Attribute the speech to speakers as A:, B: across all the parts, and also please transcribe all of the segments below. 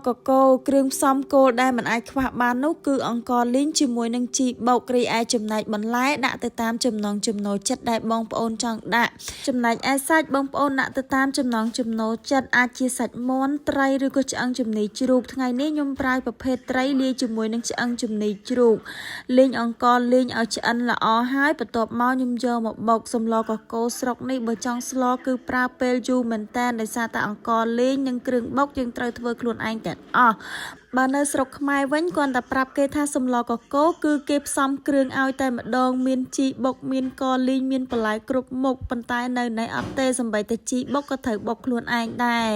A: កកោគ្រឿងផ្សំគោលដែលមិនអាចខ្វះបាននោះគឺអង្ករលីងជាមួយនឹងជីបោករីឯចំណែកបន្លែដាក់ទៅតាមចំណង់ចំណូលចិត្តដែលបងប្អូនចង់ដាក់ចំណែកឯសាច់បងប្អូនដាក់ទៅតាមចំណង់ចំណូលចិត្តអាចជាសាច់មាន់ត្រីឬក៏ឆ្អឹងជំនីជ្រូកថ្ងៃនេះខ្ញុំប្រើប្រភេទត្រីលាយជាមួយនឹងឆ្អឹងជំនីជ្រូកលីងអង្ករលីងឲ្យឆ្អិនល្អហើយបន្ទាប់មកខ្ញុំយកមកបុកសម្លកកោស្រុកនេះបើចង់ស្លគឺប្រើពេលយូរមែនតើដោយសារតែអង្ករលីងនិងគ្រឿងបុកយើងត្រូវធ្វើខ្លួនឯងទាំងអស់បើនៅស្រុកខ្មែរវិញគាត់តែប្រាប់គេថាសម្លកកោគឺគេផ្សំគ្រឿងឲ្យតែម្ដងមានជីបុកមានកលីងមានបន្លែគ្រប់មុខប៉ុន្តែនៅណៃអត់ទេសម្បីតែជីបុកក៏ត្រូវបុកខ្លួនឯងដែរ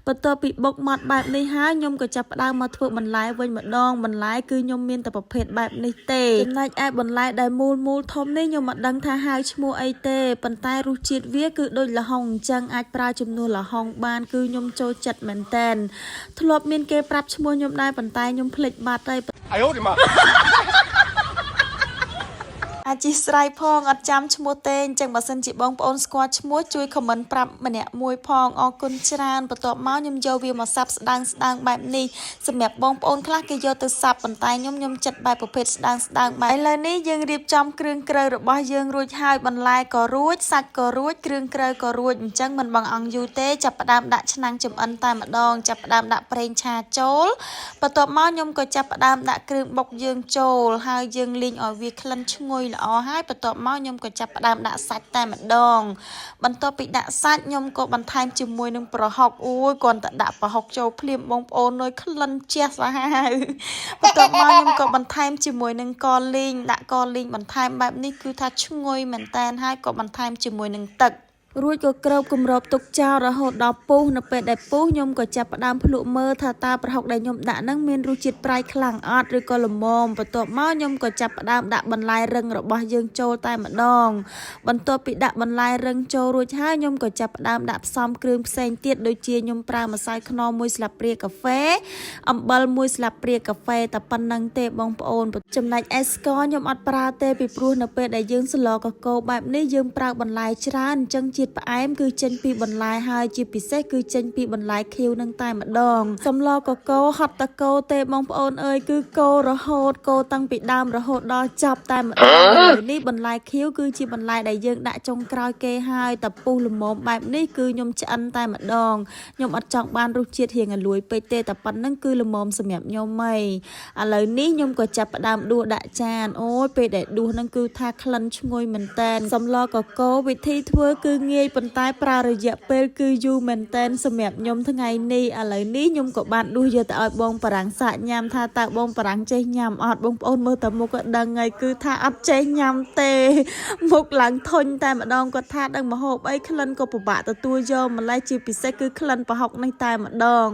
A: បន្ទាប់ពីបុកម៉ត់បែបនេះហើយខ្ញុំក៏ចាប់ផ្ដើមមកធ្វើបន្លែវិញម្ដងបន្លែគឺខ្ញុំមានតែប្រភេទបែបនេះទេចំណែកឯបន្លែដែលមូលធំនេះខ្ញុំមិនដឹងថាហៅឈ្មោះអីទេប៉ុន្តែរសជាតិវាគឺដូចល្ហុងអញ្ចឹងអាចប្រើជំនួសល្ហុងបានគឺខ្ញុំចូលចិត្តមែនតើធ្លាប់មានគេប្រាប់ឈ្មោះខ្ញុំដែរប៉ុន្តែខ្ញុំភ្លេចបាត់ហើយអាយអូឌីម៉ាអាចជាស្រ័យផងអត់ចាំឈ្មោះទេអញ្ចឹងបើសិនជាបងប្អូនស្គាល់ឈ្មោះជួយខមមិនប្រាប់ម្នាក់មួយផងអរគុណច្រើនបន្ទាប់មកខ្ញុំយកវាមកសាប់ស្ដើងបែបនេះសម្រាប់បងប្អូនខ្លះគេយកទៅសាប់ប៉ុន្តែខ្ញុំចិត្តបែបប្រភេទស្ដើងបែបឥឡូវនេះយើងរៀបចំគ្រឿងក្រៅរបស់យើងរួចហើយបន្លែក៏រួចសាច់ក៏រួចគ្រឿងក្រៅក៏រួចអញ្ចឹងមិនបងអង្គយូរទេចាប់ផ្ដើមដាក់ឆ្នាំងចម្អិនតែម្ដងចាប់ផ្ដើមដាក់ប្រេងឆាចូលបន្ទាប់មកខ្ញុំក៏ចាប់ផ្ដើមដាក់គ្រឿងបុកយើងចូលហើយយើងលីងឲ្យវាក្លិនឈ្ងុយល្អហើយបន្ទាប់មកខ្ញុំក៏ចាប់ផ្ដើមដាក់សាច់តែម្ដងបន្ទាប់ពីដាក់សាច់ខ្ញុំក៏បន្ថែមជាមួយនឹងប្រហុកអូយគ្រាន់តែដាក់ប្រហុកចូលភ្លាមបងប្អូនអើយក្លិនជះសាហាវបន្ទាប់មកខ្ញុំក៏បន្ថែមជាមួយនឹងកលីងដាក់កលីងបន្ថែមបែបនេះគឺថាឈ្ងុយមែនតែនហើយក៏បន្ថែមជាមួយនឹងទឹករួចក៏គ្របគម្របទុកចោលរហូតដល់ពុះនៅពេលដែលពុះខ្ញុំក៏ចាប់ផ្ដើមភ្លក់មើលថាតើប្រហុកដែលខ្ញុំដាក់ហ្នឹងមានរសជាតិប្រៃខ្លាំងអត់ឬក៏ល្មមបន្ទាប់មកខ្ញុំក៏ចាប់ផ្ដើមដាក់បន្លែរឹងរបស់យើងចូលតែម្ដងបន្ទាប់ពីដាក់បន្លែរឹងចូលរួចហើយខ្ញុំក៏ចាប់ផ្ដើមដាក់ផ្សំគ្រឿងផ្សេងទៀតដូចជាខ្ញុំប្រើម្សៅខ្នុរ1ស្លាបព្រាកាហ្វេអំបិល1ស្លាបព្រាកាហ្វេតែប៉ុណ្្នឹងទេបងប្អូនចំណែកឯស្ករខ្ញុំអត់ប្រើទេពីព្រោះនៅពេលដែលយើងស្លកកោបែបនេះយើងប្រើបន្លែច្រើនអញ្ចឹងជាតិផ្អែមគឺចេញពីបន្លែហើយជាពិសេសគឺចេញពីបន្លែខៀវនឹងតែម្ដងសម្លកកោហត់តកោទេបងប្អូនអើយគឺកោរហូតកោតាំងពីដើមរហូតដល់ចប់តែម្ដងនេះបន្លែខៀវគឺជាបន្លែដែលយើងដាក់ចុងក្រោយគេហើយតែពុះល្មមបែបនេះគឺខ្ញុំឆ្អិនតែម្ដងខ្ញុំអត់ចង់បានរសជាតិរៀងអលួយពេកទេតែប៉ុណ្្នឹងគឺល្មមសម្រាប់ខ្ញុំហីឥឡូវនេះខ្ញុំក៏ចាប់ផ្ដើមដួសដាក់ចានអូយពេលដែលដួសហ្នឹងគឺថាក្លិនឈ្ងុយមែនតែនសម្លកកោវិធីធ្វើគឺងាយប៉ុន្តែប្រើរយៈពេលគឺយូរមែនតែនសម្រាប់ខ្ញុំថ្ងៃនេះឥឡូវនេះខ្ញុំក៏បានដួសយកទៅឲ្យបងបារាំងសាកញ៉ាំថាតើបងបារាំងចេះញ៉ាំអត់បងប្អូនមើលតែមុខក៏ដឹងហើយគឺថាអត់ចេះញ៉ាំទេមុខឡើងធុញតែម្ដងគាត់ថាដឹងម្ហូបអីក្លិនក៏ពិបាកទទួលយកម្លេះជាពិសេសគឺក្លិនប្រហុកនេះតែម្ដង